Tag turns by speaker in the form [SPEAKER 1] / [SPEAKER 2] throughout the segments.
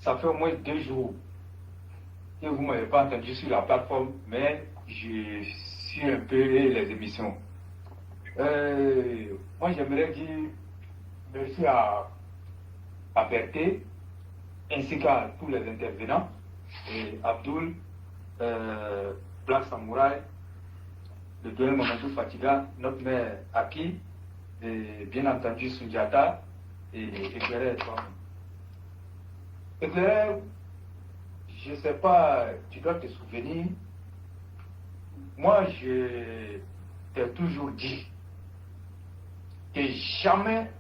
[SPEAKER 1] ça fait au moins 2 jours que vous ne m'avez pas entendu sur la plateforme, mais je suis un peu les émissions. Moi, j'aimerais dire merci à Berthé, ainsi qu'à tous les intervenants, et Abdoul, Black Samouraï, le doyen Mamadou Fatiga, notre maire Aki, et bien entendu Sundiata et Éclairé toi-même. Éclairé, je ne sais pas, tu dois te souvenir, moi je t'ai toujours dit que jamais,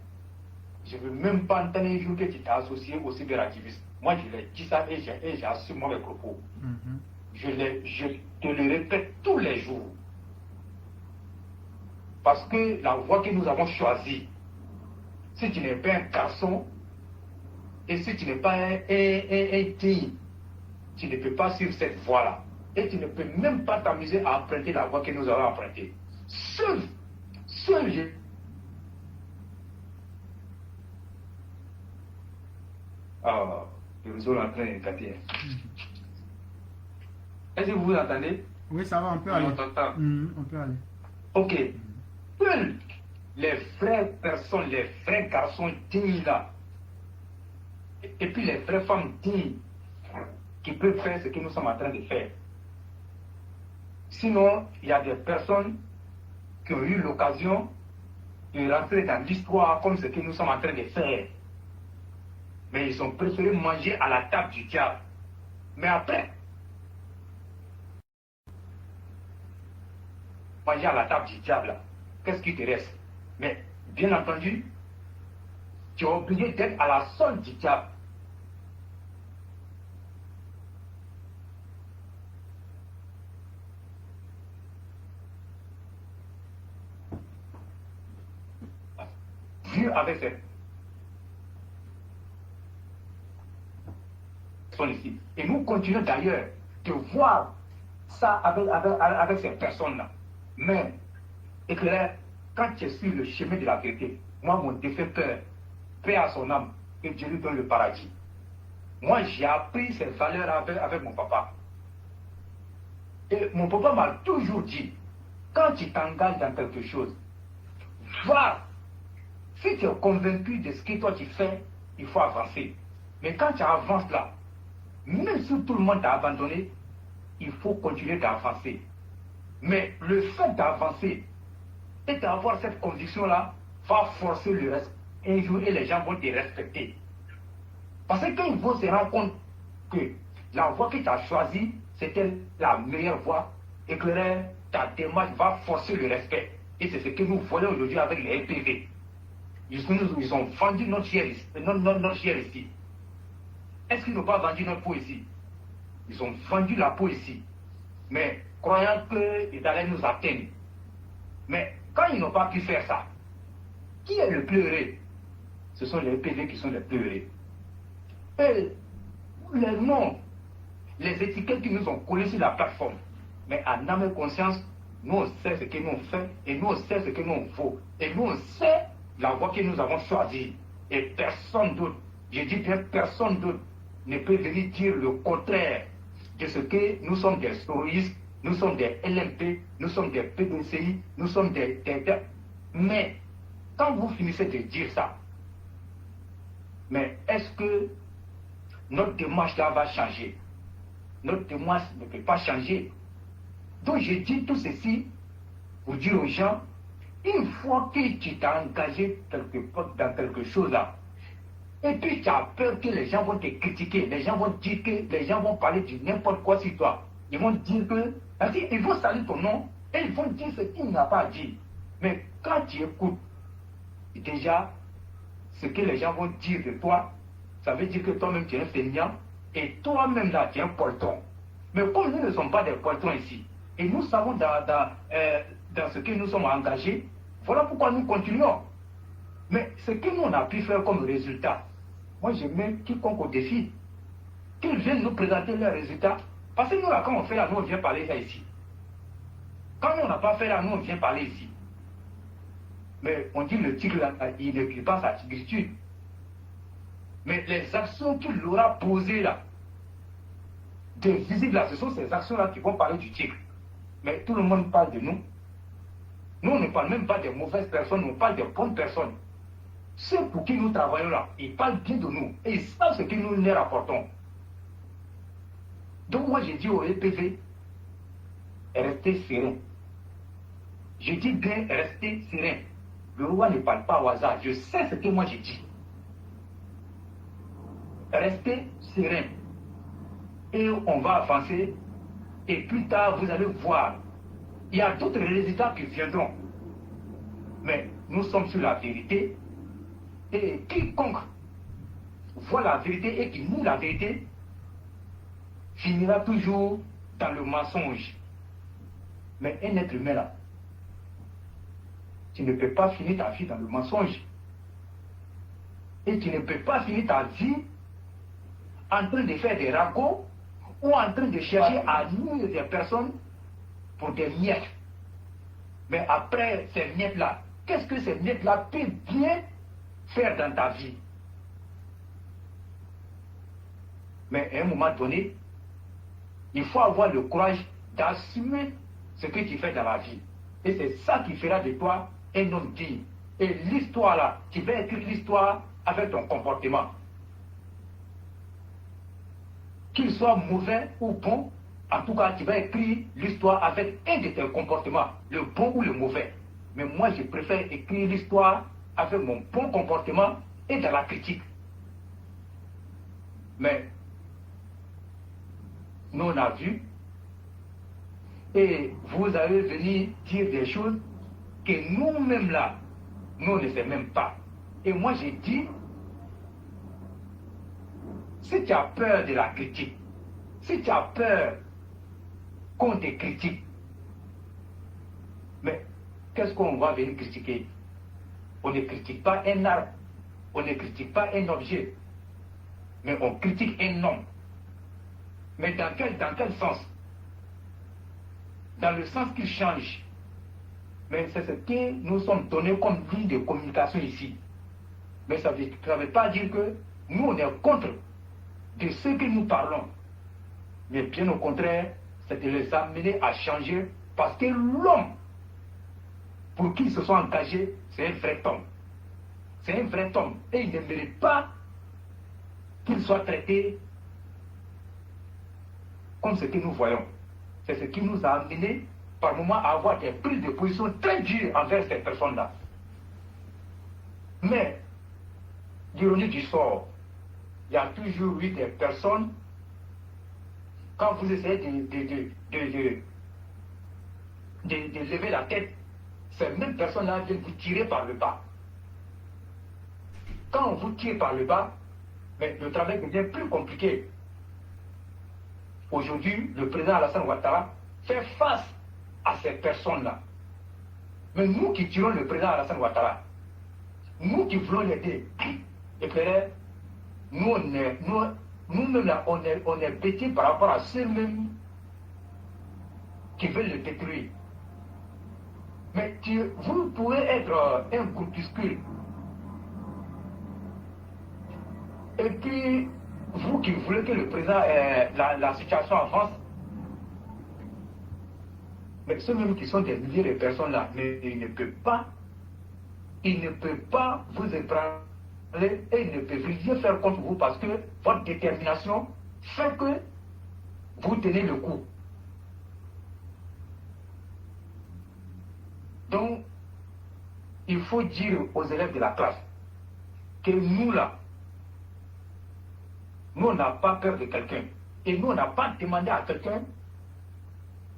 [SPEAKER 1] je ne veux même pas entendre un jour que tu t'es associé au cyberactivisme. Moi je l'ai dit ça et j'assume mes propos. Je te le répète tous les jours. Parce que la voie que nous avons choisie, si tu n'es pas un garçon, et si tu n'es pas un digne, tu ne peux pas suivre cette voie-là. Et tu ne peux même pas t'amuser à emprunter la voie que nous avons empruntée. Seul je... Ah, le réseau est en train de gâter. Est-ce que vous vous entendez?
[SPEAKER 2] Oui, ça va, on peut aller. On peut aller.
[SPEAKER 1] Ok. Seuls les vraies personnes, les vrais garçons dignes là, et puis les vraies femmes dignes qui peuvent faire ce que nous sommes en train de faire. Sinon, il y a des personnes qui ont eu l'occasion de rentrer dans l'histoire comme ce que nous sommes en train de faire. Mais ils ont préféré manger à la table du diable. Mais après, manger à la table du diable là, qu'est-ce qui te reste? Mais bien entendu, tu es obligé d'être à la solde du diable. Vu avec cette personne ici. Et nous continuons d'ailleurs de voir ça avec ces personnes-là. Mais, éclairé, quand tu es sur le chemin de la vérité, moi, mon défunt père, paix à son âme, et Dieu lui donne le paradis. Moi, j'ai appris ces valeurs avec mon papa. Et mon papa m'a toujours dit, quand tu t'engages dans quelque chose, va. Si tu es convaincu de ce que toi tu fais, il faut avancer. Mais quand tu avances là, même si tout le monde t'a abandonné, il faut continuer d'avancer. Mais le fait d'avancer et d'avoir cette conviction-là va forcer le reste. Un jour, et les gens vont te respecter. Parce que quand ils vont se rendre compte que la voie que tu as choisie, c'était la meilleure voie, et que ta démarche va forcer le respect. Et c'est ce que nous voyons aujourd'hui avec les LPV. Ils ont vendu notre chair ici. Est-ce qu'ils n'ont pas vendu notre peau ici? Ils ont vendu la peau ici. Mais croyant qu'ils allaient nous atteindre. Mais quand ils n'ont pas pu faire ça, qui est le plus heureux? Ce sont les PV qui sont les plus heureux. Et les noms, les étiquettes qui nous ont collées sur la plateforme. Mais à âme et conscience, nous on sait ce que nous on fait et nous on sait ce que nous on vaut. Et nous on sait la voie que nous avons choisie. Et personne d'autre, je dis bien personne d'autre, ne peut venir dire le contraire de ce que nous sommes des storistes, nous sommes des LMP, nous sommes des PDCI, nous sommes des... Mais quand vous finissez de dire ça, mais est-ce que notre démarche là va changer? Notre démarche ne peut pas changer. Donc je dis tout ceci pour dire aux gens, une fois que tu t'es engagé dans quelque chose là, et puis tu as peur que les gens vont te critiquer, les gens vont dire que, les gens vont parler de n'importe quoi sur toi. Ils vont dire que, ils vont saluer ton nom et ils vont dire ce qu'il n'a pas dit. Mais quand tu écoutes, déjà, ce que les gens vont dire de toi, ça veut dire que toi-même tu es un feignant et toi-même là tu es un poltron. Mais comme nous ne sommes pas des poltrons ici, et nous savons dans ce que nous sommes engagés, voilà pourquoi nous continuons. Mais ce que nous on a pu faire comme résultat, moi je mets quiconque au défi, qu'ils viennent nous présenter leurs résultats. Parce que nous là, quand on fait là, nous on vient parler ça ici. Quand nous on n'a pas fait là, nous on vient parler ici. Mais on dit le tigre là, il ne crie pas sa tigritude. Mais les actions qu'il aura posées là, des visites là, ce sont ces actions-là qui vont parler du tigre. Mais tout le monde parle de nous. Nous, on ne parle même pas des mauvaises personnes, on parle des bonnes personnes. Ceux pour qui nous travaillons là, ils parlent bien de nous et ils savent ce que nous leur apportons. Donc moi, j'ai dit au EPV, restez serein. Je dis bien restez serein. Le roi ne parle pas au hasard. Je sais ce que moi j'ai dit. Restez serein. Et on va avancer. Et plus tard, vous allez voir. Il y a d'autres résultats qui viendront. Mais nous sommes sur la vérité. Et quiconque voit la vérité et qui nie la vérité finira toujours dans le mensonge. Mais un être humain là, tu ne peux pas finir ta vie dans le mensonge. Et tu ne peux pas finir ta vie en train de faire des ragots ou en train de chercher à nuire des personnes pour des miettes. Mais après ces miettes-là, qu'est-ce que ces miettes-là peuvent bien faire dans ta vie? Mais à un moment donné, il faut avoir le courage d'assumer ce que tu fais dans la vie. Et c'est ça qui fera de toi un homme digne. Et l'histoire là, tu vas écrire l'histoire avec ton comportement. Qu'il soit mauvais ou bon, en tout cas, tu vas écrire l'histoire avec un de tes comportements, le bon ou le mauvais. Mais moi, je préfère écrire l'histoire avec mon bon comportement et dans la critique. Mais nous, on a vu, et vous allez venir dire des choses que nous-mêmes là, nous ne savons même pas. Et moi, j'ai dit, si tu as peur de la critique, si tu as peur qu'on te critique, mais qu'est-ce qu'on va venir critiquer? On ne critique pas un arbre, on ne critique pas un objet, mais on critique un homme. Mais dans quel sens? Dans le sens qu'il change. Mais c'est ce que nous sommes donnés comme ligne de communication ici. Mais ça ne veut pas dire que nous, on est contre de ce que nous parlons. Mais bien au contraire, c'est de les amener à changer parce que l'homme pour qui ils se sont engagés, c'est un vrai homme. C'est un vrai homme. Et il ne mérite pas qu'il soit traité comme ce que nous voyons. C'est ce qui nous a amené par moments à avoir des prises de position très dures envers ces personnes-là. Mais, l'ironie du sort, il y a toujours eu des personnes, quand vous essayez de lever la tête, ces mêmes personnes-là viennent vous tirer par le bas. Quand on vous tire par le bas, mais le travail devient plus compliqué. Aujourd'hui, le président Alassane Ouattara fait face à ces personnes-là. Mais nous qui tirons le président Alassane Ouattara, nous qui voulons l'aider, éclairer, nous-mêmes là, on est bêtis par rapport à ceux-mêmes qui veulent le détruire. Mais vous pouvez être un groupuscule. Et puis, vous qui voulez que le président, la situation avance, mais ceux-mêmes qui sont des milliers de personnes là, il ne peut pas vous ébranler et il ne peut rien faire contre vous parce que votre détermination fait que vous tenez le coup. Donc, il faut dire aux élèves de la classe que nous là, nous on n'a pas peur de quelqu'un. Et nous on n'a pas demandé à quelqu'un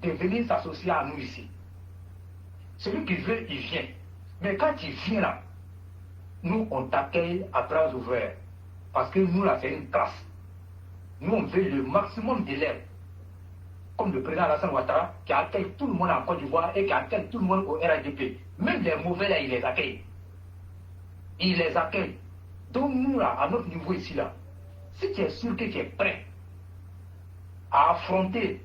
[SPEAKER 1] de venir s'associer à nous ici. Celui qui veut, il vient. Mais quand il vient là, nous on t'accueille à bras ouverts. Parce que nous là c'est une classe. Nous on veut le maximum d'élèves. Comme le président Alassane Ouattara qui accueille tout le monde en Côte d'Ivoire et qui accueille tout le monde au RADP. Même les mauvais là, il les accueille. Il les accueille. Donc nous là, à notre niveau ici là, si tu es sûr que tu es prêt à affronter,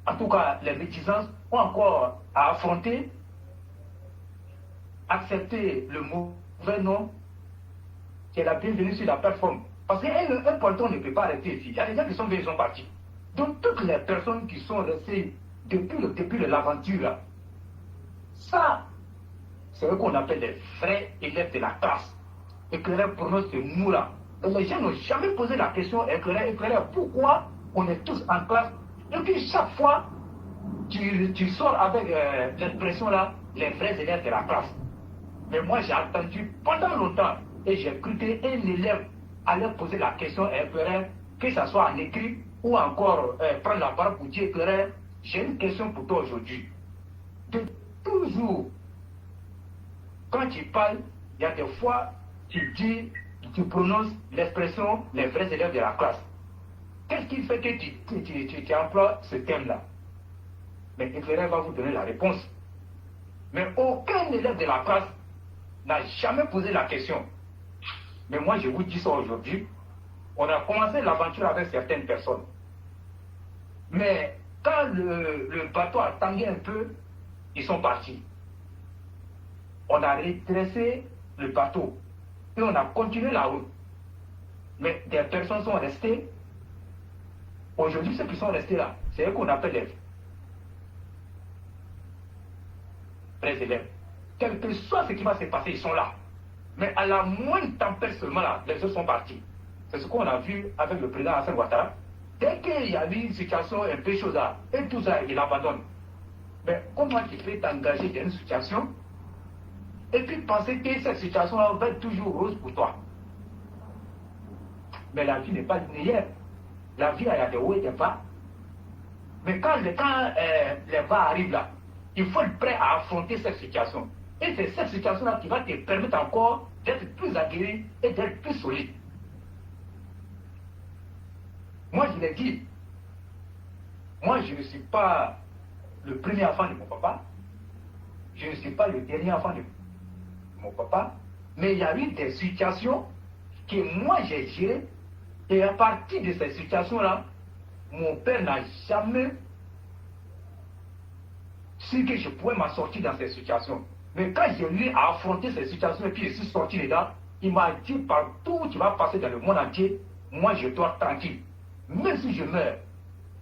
[SPEAKER 1] en tout cas les réticences, ou encore à affronter, accepter le mauvais nom, qui est la bienvenue sur la plateforme. Parce qu'un pointon ne peut pas rester ici. Il y a des gens qui sont venus, ils sont partis. Donc toutes les personnes qui sont restées depuis le début de l'aventure, ça, c'est ce qu'on appelle les vrais élèves de la classe. Éclaireur pour nous, c'est nous là. Et les gens n'ont jamais posé la question, éclaireur, pourquoi on est tous en classe? Et puis chaque fois, tu sors avec l'expression là, les vrais élèves de la classe. Mais moi j'ai attendu pendant longtemps et j'ai cru qu'un élève allait poser la question à éclaireur, que ce soit en écrit ou encore prendre la parole pour dire éclaireur, j'ai une question pour toi aujourd'hui. De toujours, quand tu parles, il y a des fois, tu prononces l'expression les vrais élèves de la classe. Qu'est-ce qui fait que tu emploies ce thème-là? Mais l'éclaireur va vous donner la réponse. Mais aucun élève de la classe n'a jamais posé la question. Mais moi, je vous dis ça aujourd'hui. On a commencé l'aventure avec certaines personnes. Mais quand le bateau a tangué un peu, ils sont partis. On a redressé le bateau et on a continué la route. Mais des personnes sont restées. Aujourd'hui, ceux qui sont restés là, c'est eux qu'on appelle les vrais élèves. Quel que soit ce qui va se passer, ils sont là. Mais à la moindre tempête seulement là, les autres sont partis. C'est ce qu'on a vu avec le président Hassan Ouattara. Dès qu'il y a eu une situation un peu chose là, et tout ça, il abandonne. Mais comment tu peux t'engager dans une situation et puis penser que cette situation-là va être toujours rose pour toi? Mais la vie n'est pas linéaire. La vie, il y a des hauts et des bas. Mais quand les bas arrivent là, il faut être prêt à affronter cette situation. Et c'est cette situation-là qui va te permettre encore d'être plus aguerri et d'être plus solide. Moi, je l'ai dit, moi, je ne suis pas le premier enfant de mon papa. Je ne suis pas le dernier enfant de mon papa. Mais il y a eu des situations que moi, j'ai gérées. Et à partir de ces situations-là, mon père n'a jamais su que je pouvais m'en sortir dans ces situations. Mais quand j'ai eu à affronter ces situations et puis je suis sorti dedans, il m'a dit partout où tu vas passer dans le monde entier, moi je dois tranquille. Même si je meurs,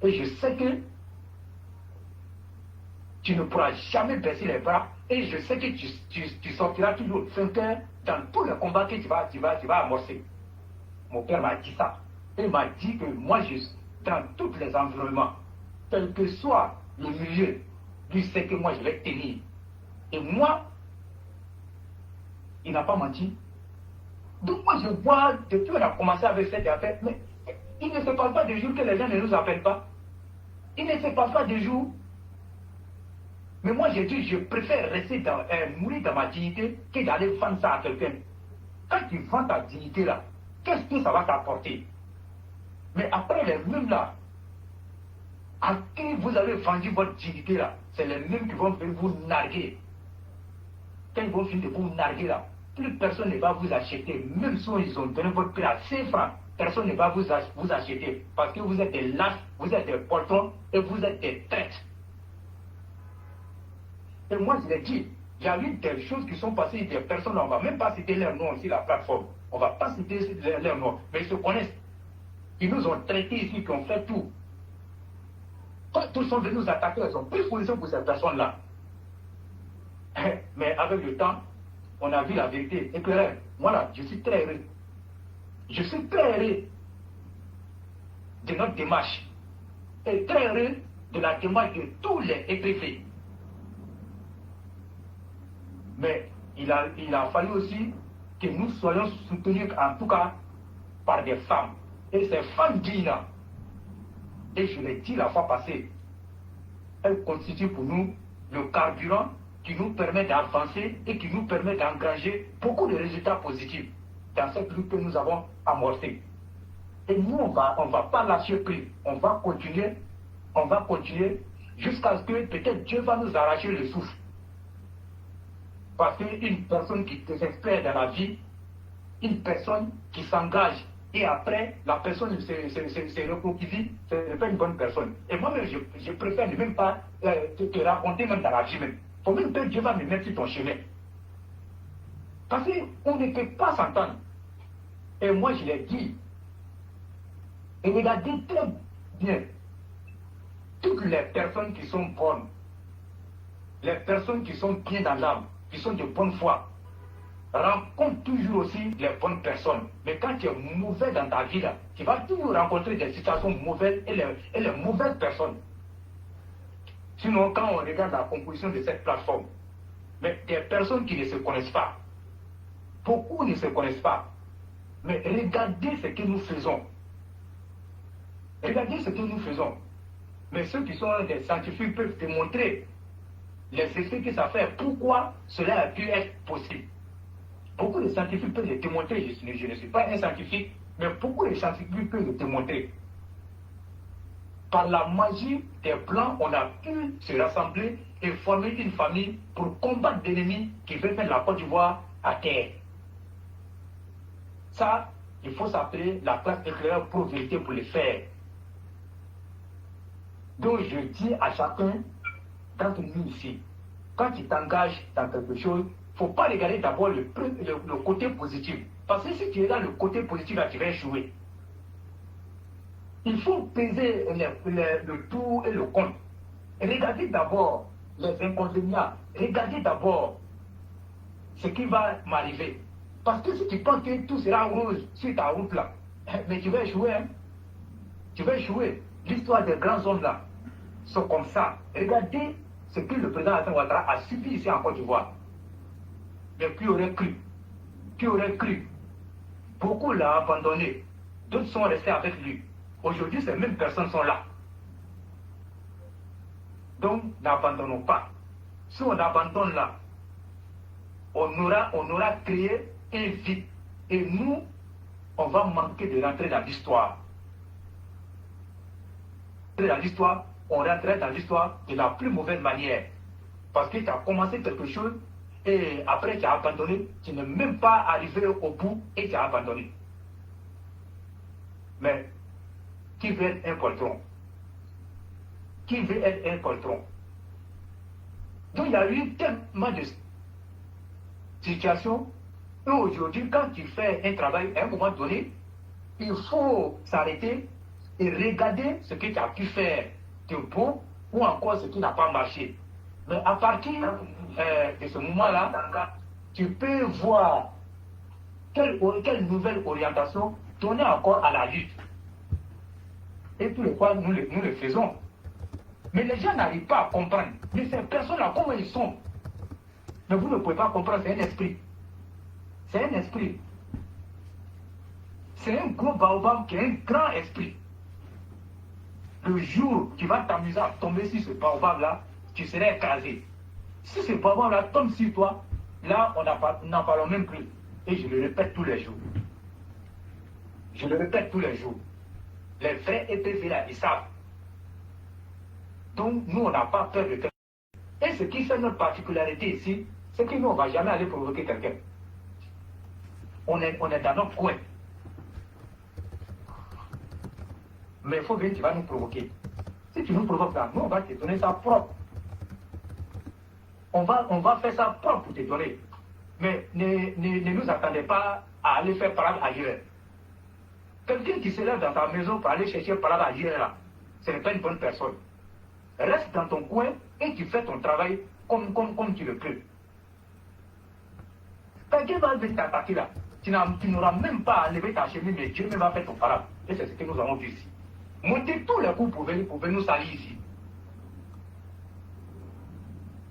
[SPEAKER 1] et je sais que tu ne pourras jamais baisser les bras, et je sais que tu sortiras toujours vainqueur dans tous les combats que tu vas amorcer. Mon père m'a dit ça. Il m'a dit que moi, dans tous les environnements, quel que soit le milieu, lui sait que moi, je vais tenir. Et moi, il n'a pas menti. Donc moi, je vois, depuis qu'on a commencé avec cette affaire, mais il ne se passe pas des jours que les gens ne nous appellent pas. Il ne se passe pas des jours. Mais moi, j'ai dit, je préfère rester mourir dans ma dignité que d'aller vendre ça à quelqu'un. Quand tu vends ta dignité là, qu'est-ce que ça va t'apporter? Mais après les mêmes là, à qui vous avez vendu votre dignité là, c'est les mêmes qui vont venir vous narguer. Quand ils vont finir de vous narguer là, plus personne ne va vous acheter. Même si ils ont donné votre prix à 5 francs, personne ne va vous acheter. Parce que vous êtes des lâches, vous êtes des poltrons et vous êtes des traites. Et moi je l'ai dit, il y a eu des choses qui sont passées, des personnes, on ne va même pas citer leur nom ici, la plateforme. On ne va pas citer leur nom, mais ils se connaissent. Ils nous ont traités ici, qui ont fait tout. Quand tous sont venus nous attaquer, ils ont pris position pour ces personnes-là. Mais avec le temps, on a vu la vérité éclairée. Moi là, je suis très heureux. Je suis très heureux de notre démarche. Et très heureux de la démarche de tous les écrivains. Mais il a fallu aussi que nous soyons soutenus, en tout cas, par des femmes. Et ces femmes dignes, et je l'ai dit la fois passée, elles constituent pour nous le carburant qui nous permet d'avancer et qui nous permet d'engager beaucoup de résultats positifs dans cette lutte que nous avons amorcée. Et nous, on va pas lâcher prise. On va continuer jusqu'à ce que peut-être Dieu va nous arracher le souffle. Parce qu'une personne qui désespère dans la vie, une personne qui s'engage, et après, la personne se recroqueville, ce n'est pas une bonne personne. Et moi-même, je préfère ne même pas te raconter même dans la vie même. Il faut même que Dieu va me mettre sur ton chemin. Parce qu'on ne peut pas s'entendre. Et moi, je l'ai dit. Et regardez très bien. Toutes les personnes qui sont bonnes, les personnes qui sont bien dans l'âme, qui sont de bonne foi, rencontrent toujours aussi les bonnes personnes. Mais quand tu es mauvais dans ta vie, là, tu vas toujours rencontrer des situations mauvaises et les mauvaises personnes. Sinon, quand on regarde la composition de cette plateforme, mais des personnes qui ne se connaissent pas, beaucoup ne se connaissent pas, mais regardez ce que nous faisons. Regardez ce que nous faisons. Mais ceux qui sont des scientifiques peuvent démontrer les effets que ça fait, pourquoi cela a pu être possible. Beaucoup de scientifiques peuvent le démontrer. Je ne suis pas un scientifique, mais beaucoup de scientifiques peuvent le démontrer. Par la magie des Blancs, on a pu se rassembler et former une famille pour combattre l'ennemi qui veut mettre la Côte d'Ivoire à terre. Ça, il faut s'appeler la classe éclaireur pour vérité pour le faire. Donc je dis à chacun d'entre nous ici, quand tu t'engages dans quelque chose, il ne faut pas regarder d'abord le côté positif. Parce que si tu regardes le côté positif, là, tu vas échouer. Il faut peser le pour et le contre. Regardez d'abord les inconvénients. Regardez d'abord ce qui va m'arriver. Parce que si tu penses que tout sera rose sur ta route là, mais tu vas échouer. Hein? Tu vas échouer. L'histoire des grands hommes là sont comme ça. Regardez ce que le président Alassane Ouattara a subi ici en Côte d'Ivoire. Mais qui aurait cru? Qui aurait cru? Beaucoup l'ont abandonné. D'autres sont restés avec lui. Aujourd'hui, ces mêmes personnes sont là. Donc, n'abandonnons pas. Si on abandonne là, on aura créé un vide. Et nous, on va manquer de rentrer dans l'histoire. Dans l'histoire, on rentrait dans l'histoire de la plus mauvaise manière. Parce que tu as commencé quelque chose et après tu as abandonné, tu n'es même pas arrivé au bout et tu as abandonné. Mais qui veut être un poltron? Qui veut être un poltron? Donc il y a eu tellement de situations et aujourd'hui, quand tu fais un travail à un moment donné, il faut s'arrêter et regarder ce que tu as pu faire de bon ou encore ce qui n'a pas marché. Mais à partir de ce moment-là, tu peux voir quelle nouvelle orientation donner encore à la lutte. Et tout le quoi nous le faisons. Mais les gens n'arrivent pas à comprendre. Mais ces personnes-là, comment ils sont? Mais vous ne pouvez pas comprendre, c'est un esprit. C'est un esprit. C'est un gros baobab qui a un grand esprit. Le jour où tu vas t'amuser à tomber sur ce baobab-là, tu serais écrasé. Si ce baobab-là tombe sur toi, là, on n'en parle même plus. Et je le répète tous les jours. Je le répète tous les jours. Les vrais EPV là, ils savent. Donc, nous, on n'a pas peur de quelqu'un. Et ce qui fait notre particularité ici, c'est que nous, on ne va jamais aller provoquer quelqu'un. On est dans notre coin. Mais il faut bien que tu vas nous provoquer. Si tu nous provoques là, nous, on va te donner ça propre. On va faire ça propre pour te donner. Mais ne nous attendez pas à aller faire parade ailleurs. Quelqu'un qui se lève dans ta maison pour aller chercher parade ailleurs, là, ce n'est pas une bonne personne. Reste dans ton coin et tu fais ton travail comme tu le peux. Quelqu'un va venir t'attaquer là. Tu n'auras même pas à lever ta chemise, mais Dieu même va faire ton parade. Et c'est ce que nous avons vu ici. Montez tous les coups pour venir nous salir ici.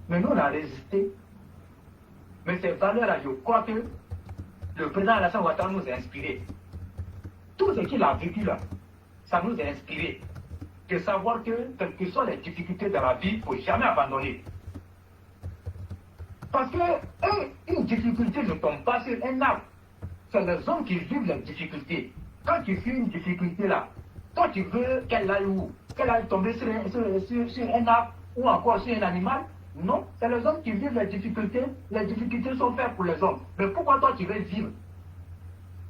[SPEAKER 1] Mais nous, on a résisté. Mais ces valeurs-là, je crois que le président Alassane Ouattara nous a inspirés. Tout ce qu'il a vécu là, ça nous a inspirés. De savoir que, quelles que soient les difficultés dans la vie, il ne faut jamais abandonner. Parce qu'une difficulté ne tombe pas sur un arbre. C'est les hommes qui vivent les difficultés. Quand tu vis une difficulté là, toi tu veux qu'elle aille où? Qu'elle aille tomber sur un arbre ou encore sur un animal? Non, c'est les hommes qui vivent les difficultés. Les difficultés sont faites pour les hommes. Mais pourquoi toi tu veux vivre?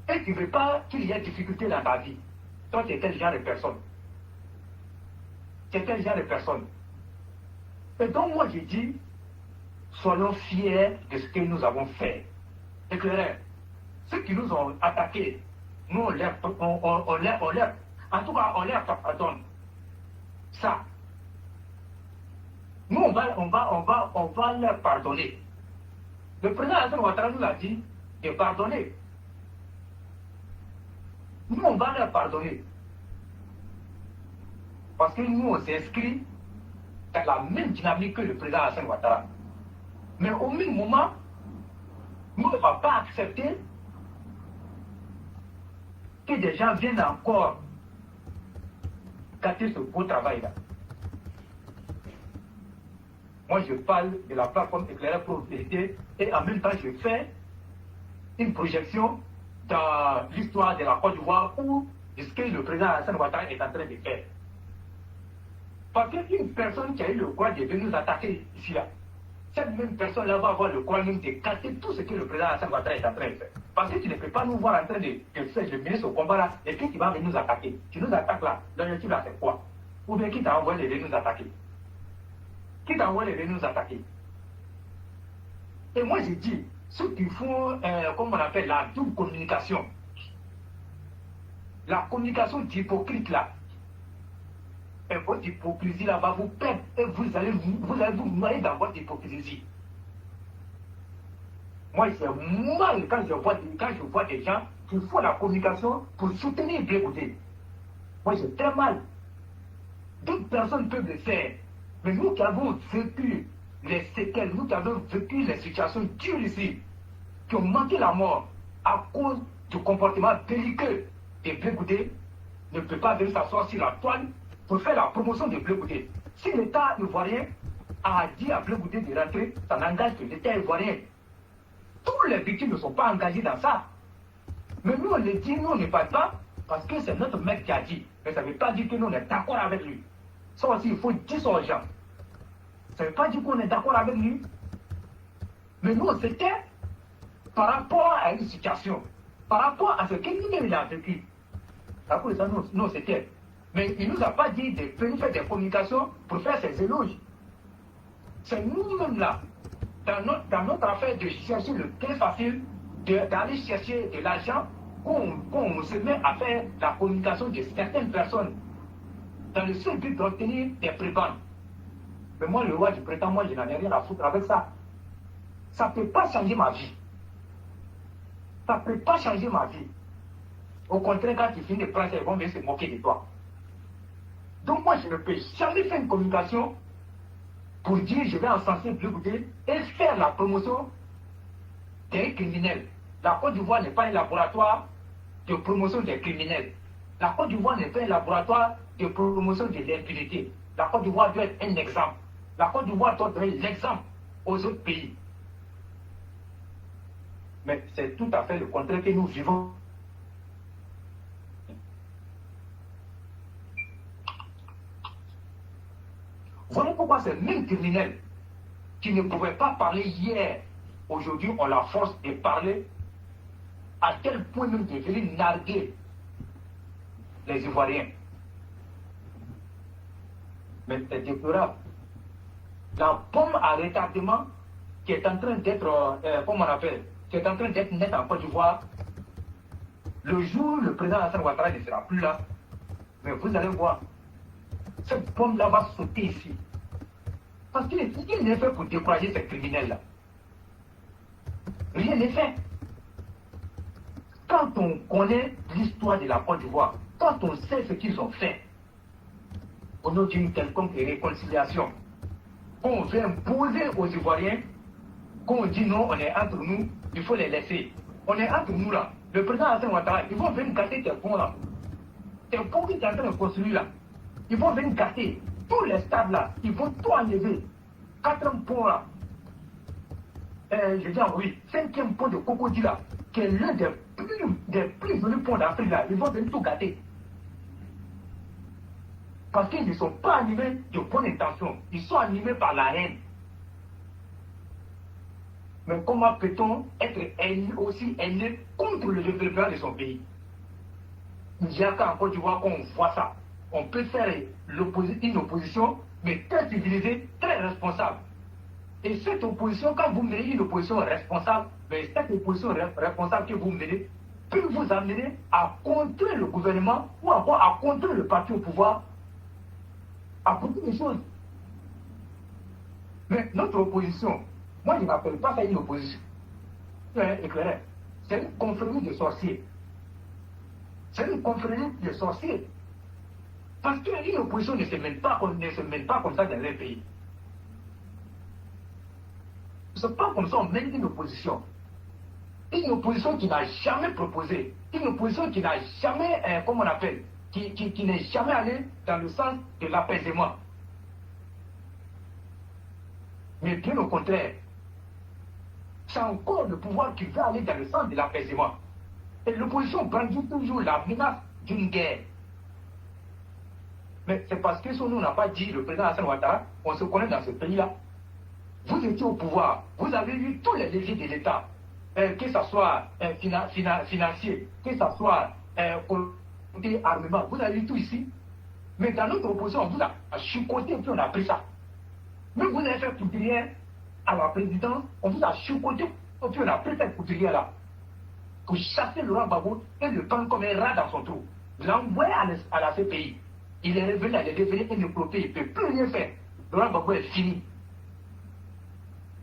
[SPEAKER 1] Et tu ne veux pas qu'il y ait difficulté dans ta vie? Toi tu es quel genre de personne? Tu es quel genre de personne? Et donc moi je dis, soyons fiers de ce que nous avons fait. Éclairez, ceux qui nous ont attaqués, nous on leur, en tout cas, on leur pardonne. Ça. Nous, on va leur pardonner. Le président Hassan Ouattara nous a dit de pardonner. Nous, on va leur pardonner. Parce que nous, on s'inscrit dans la même dynamique que le président Hassan Ouattara. Mais au même moment, nous ne va pas accepter que des gens viennent encore gâter ce beau travail-là. Moi, je parle de la plateforme éclairée propriété et en même temps, je fais une projection dans l'histoire de la Côte d'Ivoire ou de ce que le président Hassan Ouattara est en train de faire. Parce qu'une personne qui a eu le courage de venir nous attaquer ici, là, cette même personne-là va avoir le courage même de casser tout ce que le président Hassan Ouattara est en train de faire. Parce que tu ne peux pas nous voir en train de faire de mener ce combat-là et puis tu vas venir nous attaquer. Tu nous attaques là, l'objectif là c'est quoi? Ou bien qui t'a envoyé de nous attaquer? Qui t'a envoyé de nous attaquer? Et moi j'ai dit, ceux qui font, comme on appelle, la double communication, la communication d'hypocrite là, et votre hypocrisie là va vous perdre et vous allez vous noyer dans votre hypocrisie. Moi, c'est mal quand je vois des gens qui font la communication pour soutenir Blé Goudé. Moi, j'ai très mal. D'autres personnes peuvent le faire. Mais nous qui avons vécu les séquelles, nous qui avons vécu les situations dures ici, qui ont manqué la mort à cause du comportement belliqueux de Blé Goudé, ne peut pas venir s'asseoir sur la toile pour faire la promotion de Blé Goudé. Si l'État ivoirien a dit à Blé Goudé de rentrer, ça n'engage que l'État ivoirien. Tous les victimes ne sont pas engagées dans ça. Mais nous, on le dit, nous, on ne parle pas parce que c'est notre mec qui a dit. Mais ça ne veut pas dire que nous, on est d'accord avec lui. Ça aussi, il faut dire ça aux gens. Ça ne veut pas dire qu'on est d'accord avec lui. Mais nous, c'était par rapport à une situation, par rapport à ce que lui-même a vécu. À cause de ça, nous, c'était. Mais il ne nous a pas dit de venir faire des communications pour faire ses éloges. C'est nous-mêmes là, dans notre affaire de chercher le gain facile, d'aller chercher de l'argent, qu'on se met à faire la communication de certaines personnes dans le seul but d'obtenir des prébendes. Mais moi, le roi du printemps, moi, je n'en ai rien à foutre avec ça. Ça ne peut pas changer ma vie. Ça ne peut pas changer ma vie. Au contraire, quand tu finis de prendre, ils vont venir se moquer de toi. Donc moi, je ne peux jamais faire une communication pour dire je vais encenser Blé Goudé et faire la promotion des criminels. La Côte d'Ivoire n'est pas un laboratoire de promotion des criminels. La Côte d'Ivoire n'est pas un laboratoire de promotion de l'impunité. La Côte d'Ivoire doit être un exemple. La Côte d'Ivoire doit donner l'exemple aux autres pays. Mais c'est tout à fait le contraire que nous vivons. Voilà pourquoi ces mêmes criminels qui ne pouvaient pas parler hier, aujourd'hui ont la force de parler, à tel point même de venir narguer les Ivoiriens. Mais c'est déplorable. La bombe à retardement qui est en train d'être, comment on appelle, qui est en train d'être nette en Côte d'Ivoire, le jour où le président Hassan Ouattara ne sera plus là, mais vous allez voir, cette bombe-là va sauter ici. Parce qu'il n'est fait pour décourager ces criminels-là. Rien n'est fait. Quand on connaît l'histoire de la Côte d'Ivoire, quand on sait ce qu'ils ont fait, au nom d'une quelconque réconciliation, qu'on veut imposer aux Ivoiriens, qu'on dit non, on est entre nous, il faut les laisser. On est entre nous là. Le président Hassan Ouattara, ils vont venir casser tes ponts là. Tes ponts qui sont en train de construire là. Ils vont venir casser tous les stades là. Ils vont tout enlever. 4e pont là. Je dis oui, 5e pont de Cocody là, qui est l'un des plus jolis ponts d'Afrique là. Ils vont venir tout gâter. Parce qu'ils ne sont pas animés de bonne intention. Ils sont animés par la haine. Mais comment peut-on être aussi haineux contre le développement de son pays? Il n'y a qu'en Côte d'Ivoire qu'on voit ça. On peut faire une opposition, mais très civilisée, très responsable. Et cette opposition, quand vous menez une opposition responsable, mais cette opposition responsable que vous menez, peut vous amener à contrer le gouvernement ou encore à contrer le parti au pouvoir à beaucoup de choses. Mais notre opposition, moi je ne m'appelle pas ça une opposition. Éclairé. C'est une confrérie de sorciers. C'est une confrérie de sorciers. Parce qu'une opposition ne se mène pas comme ça dans les pays. Ce n'est pas comme ça on mène une opposition. Une opposition qui n'a jamais proposé. Une opposition qui n'a jamais, comment on appelle, qui n'est jamais allée dans le sens de l'apaisement. Mais bien au contraire, c'est encore le pouvoir qui veut aller dans le sens de l'apaisement. Et l'opposition brandit toujours la menace d'une guerre. Mais c'est parce que si nous n'a pas dit le président Alassane Ouattara, on se connaît dans ce pays-là. Vous étiez au pouvoir, vous avez eu tous les leviers de l'État, que ce soit financier, que ce soit côté armement, vous avez eu tout ici. Mais dans notre opposition, on vous a chicoté et puis on a pris ça. Mais vous avez fait poudrière à la présidence, on vous a chicoté et puis on a pris cette poudrière-là pour chasser Laurent Gbagbo et le prendre comme un rat dans son trou. L'envoyer à la CPI. Il est revenu, il est devenu un éclopé, il ne peut plus rien faire. Laurent Gbagbo est fini.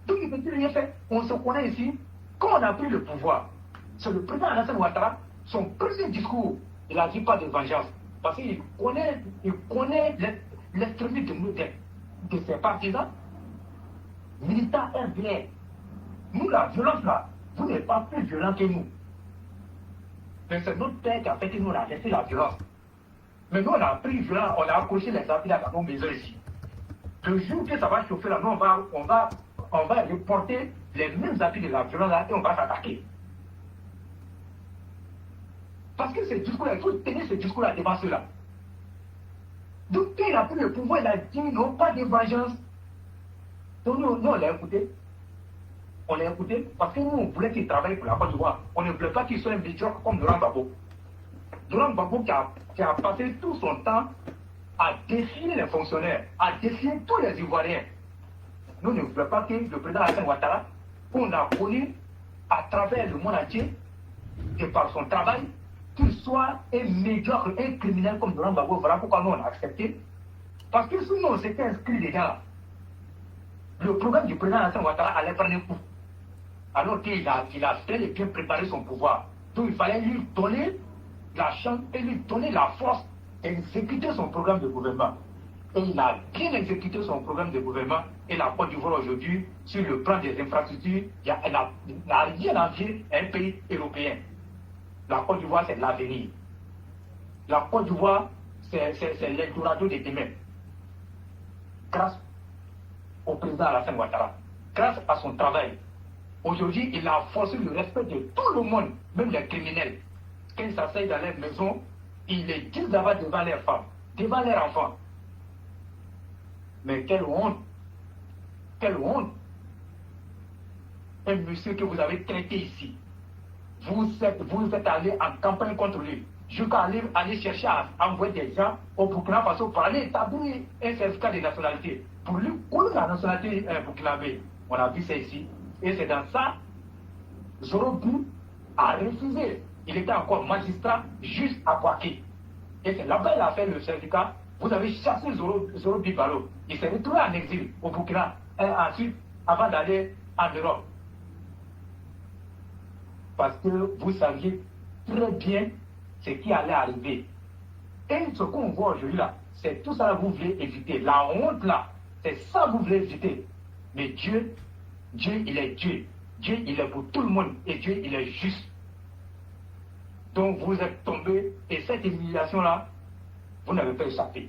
[SPEAKER 1] Donc il ne peut plus rien faire. On se connaît ici. Quand on a pris le pouvoir, c'est le président Alassane Ouattara, son premier discours, il n'a dit pas de vengeance. Parce qu'il connaît l'extrémisme de ses partisans, militants RDR. Nous, la violence là, vous n'êtes pas plus violents que nous. Mais c'est notre père qui a fait que nous, on a laissé la violence. Mais nous, on a pris violence, on a accroché les habits dans nos maisons ici. Le jour que ça va chauffer là, nous, on va reporter les mêmes habits de la violence là et on va s'attaquer. Parce que ce discours-là, il faut tenir ce discours-là devant ceux-là. Donc, quand il a pris le pouvoir, il a dit non, pas de vengeance. Donc, nous on l'a écouté. On l'a écouté parce que nous, on voulait qu'il travaille pour la Côte d'Ivoire. On ne voulait pas qu'il soit un médiocre comme Laurent Gbagbo. Laurent Gbagbo qui a passé tout son temps à défier les fonctionnaires, à défier tous les Ivoiriens. Nous ne voulons pas que le président Alassane Ouattara, qu'on a connu à travers le monde entier, et par son travail, qu'il soit un médiocre, un criminel comme Laurent Gbagbo. Voilà pourquoi nous on a accepté. Parce que si nous on s'était inscrit déjà, le programme du président Alassane Ouattara allait prendre un coup. Alors qu'il a bel et bien préparé son pouvoir. Donc il fallait lui donner la chance et lui donner la force d'exécuter son programme de gouvernement. Et il a bien exécuté son programme de gouvernement. Et la Côte d'Ivoire aujourd'hui, sur le plan des infrastructures, elle n'a rien à envier à un pays européen. La Côte d'Ivoire, c'est l'avenir. La Côte d'Ivoire, c'est l'Eldorado de demain. Grâce au président Alassane Ouattara, grâce à son travail. Aujourd'hui, il a forcé le respect de tout le monde, même les criminels. Quand ils s'asseyent dans leur maison, ils les disent d'abord devant leurs femmes, devant leurs enfants. Mais quelle honte! Quelle honte! Un monsieur que vous avez traité ici, vous êtes allé en campagne contre lui, jusqu'à aller chercher à envoyer des gens au Burkina Faso pour aller établir un certificat de nationalité, pour lui coller la nationalité burkinabé. On a vu ça ici. Et c'est dans ça, Zorobu a refusé. Il était encore magistrat juste à Kouaké. Et c'est là-bas qu'il a fait le certificat. Vous avez chassé Zorobu Balo. Il s'est retrouvé en exil au Burkina. Et ensuite, avant d'aller en Europe. Parce que vous saviez très bien ce qui allait arriver. Et ce qu'on voit aujourd'hui là, c'est tout ça que vous voulez éviter. La honte là, c'est ça que vous voulez éviter. Mais Dieu, il est Dieu. Dieu, il est pour tout le monde. Et Dieu, il est juste. Donc vous êtes tombé. Et cette humiliation-là, vous n'avez pas échappé.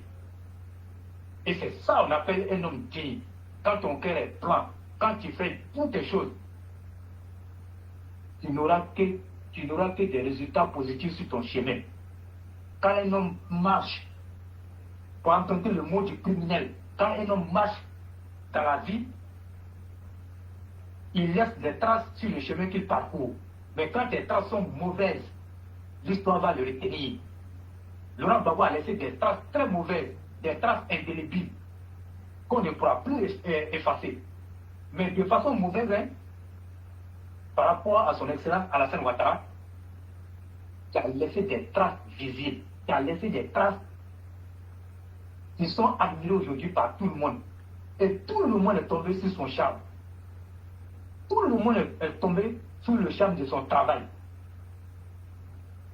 [SPEAKER 1] Et c'est ça qu'on appelle un homme digne. Quand ton cœur est plein, quand tu fais toutes les choses, tu n'auras que des résultats positifs sur ton chemin. Quand un homme marche, pour entendre le mot du criminel, quand un homme marche dans la vie, il laisse des traces sur le chemin qu'il parcourt. Mais quand tes traces sont mauvaises, l'histoire va le retenir. Laurent Gbagbo a laissé des traces très mauvaises, des traces indélébiles, qu'on ne pourra plus effacer. Mais de façon mauvaise, hein, par rapport à son excellence Alassane Ouattara, qui a laissé des traces visibles, qui a laissé des traces qui sont admirées aujourd'hui par tout le monde. Et tout le monde est tombé sur son charme. Tout le monde est tombé sous le charme de son travail.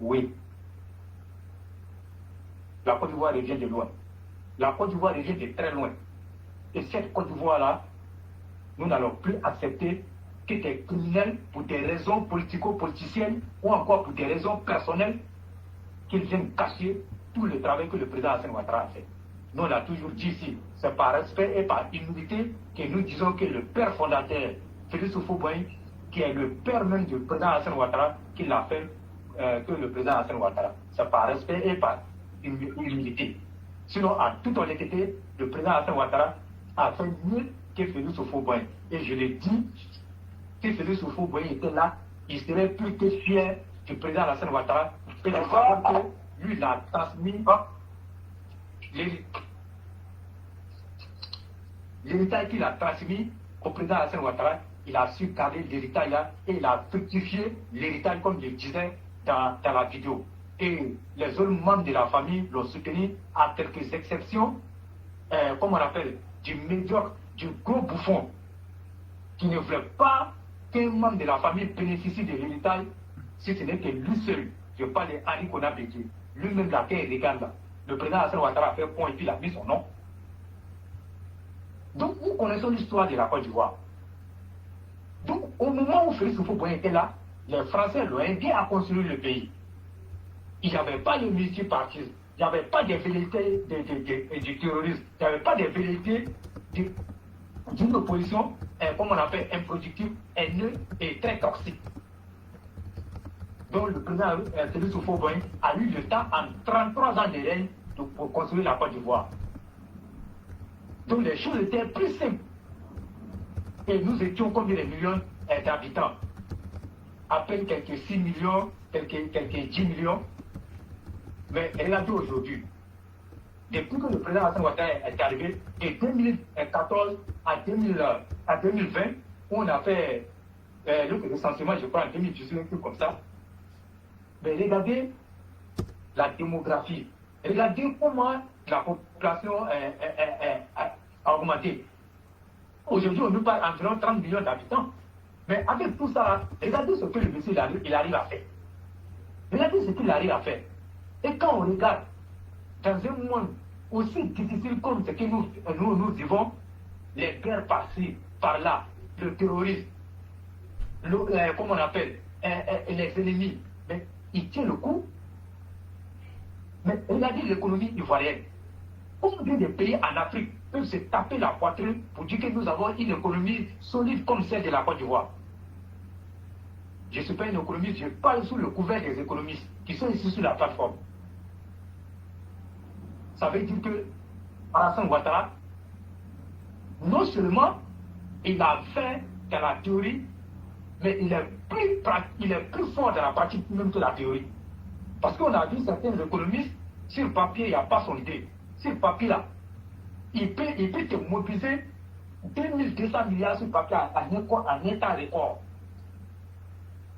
[SPEAKER 1] Oui. La Côte d'Ivoire revient de loin. La Côte d'Ivoire revient de très loin. Et cette Côte d'Ivoire-là, nous n'allons plus accepter que des criminels, pour des raisons politico-politiciennes ou encore pour des raisons personnelles, qu'ils viennent cacher tout le travail que le président Hassan Ouattara a fait. Nous, on a toujours dit ici, c'est par respect et par humilité que nous disons que le père fondateur, Félix Houphouët-Boigny, qui est le père même du président Hassan Ouattara, qui l'a fait que le président Hassan Ouattara. C'est par respect et par humilité. Sinon, en toute honnêteté, le président Hassan Ouattara a fait mieux que Félix Houphouët-Boigny. Et je l'ai dit, si Félix Houphouët-Boigny était là, il serait plus que fier du président Hassan Ouattara et de savoir que lui, il a transmis l'héritage qu'il a transmis au président Hassan Ouattara. Il a su garder l'héritage là et il a fructifié l'héritage, comme je le disais dans la vidéo. Et les autres membres de la famille l'ont soutenu, à quelques exceptions, comme on appelle, du médiocre, du gros bouffon, qui ne voulait pas qu'un membre de la famille bénéficie de l'héritage, si ce n'est que lui seul. Je parle d'Henri Konan Bédié. Lui-même, la terre regarde là. Le président Hassan Ouattara a fait point et puis il a mis son nom. Donc, nous connaissons l'histoire de la Côte d'Ivoire. Donc, au moment où Félix Houphouët-Boigny était là, les Français l'ont aidé à construire le pays. Il n'y avait pas de multipartisme, il n'y avait pas de velléité du terrorisme, il n'y avait pas de velléité d'une opposition, comme on appelle, improductive, haineuse et très toxique. Donc, le président Félix Houphouët-Boigny a eu le temps, en 33 ans de règne, pour construire la Côte d'Ivoire. Donc, les choses étaient plus simples. Et nous étions combien de millions d'habitants? À peine quelques 6 millions, quelques 10 millions. Mais regardez aujourd'hui, depuis que le président Hassan Ouattara est arrivé, de 2014 à 2020, où on a fait le recensement, je crois, en 2018, un truc comme ça. Mais regardez la démographie. Regardez comment la population a augmenté. Aujourd'hui, on nous parle d'environ 30 millions d'habitants. Mais avec tout ça, regardez ce que le monsieur il arrive à faire. Regardez ce qu'il arrive à faire. Et quand on regarde dans un monde aussi difficile comme ce que nous vivons, les guerres par-ci, par-là, le terrorisme, comment on appelle, les ennemis, mais il tient le coup. Mais regardez l'économie ivoirienne. Combien de pays en Afrique peuvent se taper la poitrine pour dire que nous avons une économie solide comme celle de la Côte d'Ivoire? Je ne suis pas une économiste, je parle sous le couvert des économistes qui sont ici sur la plateforme. Ça veut dire que Alassane Ouattara, non seulement il a fait dans la théorie, mais il est plus fort dans la pratique même que la théorie. Parce qu'on a vu certains économistes, sur le papier, il n'y a pas son idée. Sur le papier là, il peut te mobiliser 2200 milliards sur le papier en un temps record.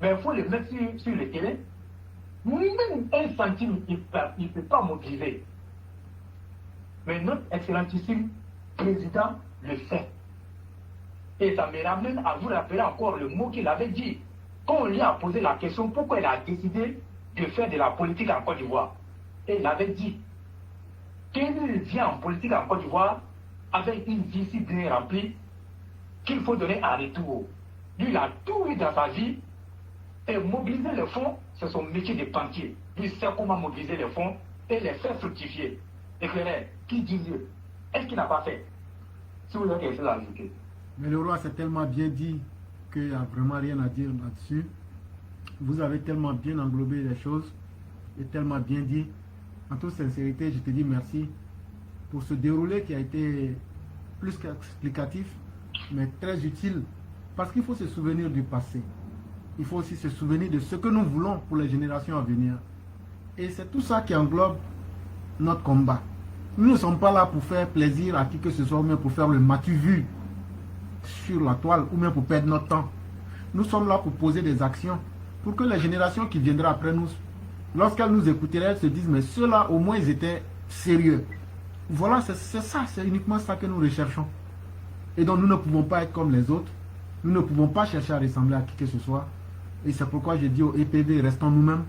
[SPEAKER 1] Mais il faut le mettre sur le terrain. Même un centime, il ne peut pas mobiliser. Mais notre excellentissime président le fait. Et ça me ramène à vous rappeler encore le mot qu'il avait dit. Quand on lui a posé la question pourquoi il a décidé de faire de la politique en Côte d'Ivoire. Et il avait dit qu'il vient en politique en Côte d'Ivoire avec une vie si bien remplie qu'il faut donner un retour. Lui, il a tout eu dans sa vie. Et mobiliser les fonds, c'est son métier de banquier. Il sait comment mobiliser les fonds et les faire fructifier. Éclairé, qui dit mieux? Est-ce qu'il n'a pas fait? Si vous avez quelque chose à ajouter.
[SPEAKER 2] Mais le roi, c'est tellement bien dit qu'il n'y a vraiment rien à dire là-dessus. Vous avez tellement bien englobé les choses et tellement bien dit. En toute sincérité, je te dis merci pour ce déroulé qui a été plus qu'explicatif, mais très utile. Parce qu'il faut se souvenir du passé. Il faut aussi se souvenir de ce que nous voulons pour les générations à venir. Et c'est tout ça qui englobe notre combat. Nous ne sommes pas là pour faire plaisir à qui que ce soit, ou même pour faire le matu vu sur la toile, ou même pour perdre notre temps. Nous sommes là pour poser des actions, pour que les générations qui viendront après nous Lorsqu'elles nous écouteraient, elles se disent, mais ceux-là, au moins, ils étaient sérieux. Voilà, c'est ça, c'est uniquement ça que nous recherchons. Et donc, nous ne pouvons pas être comme les autres. Nous ne pouvons pas chercher à ressembler à qui que ce soit. Et c'est pourquoi je dis au EPV, restons nous-mêmes.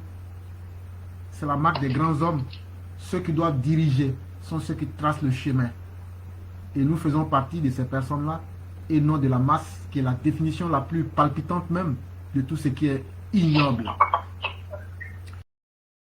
[SPEAKER 2] C'est la marque des grands hommes. Ceux qui doivent diriger sont ceux qui tracent le chemin. Et nous faisons partie de ces personnes-là et non de la masse, qui est la définition la plus palpitante même de tout ce qui est ignoble.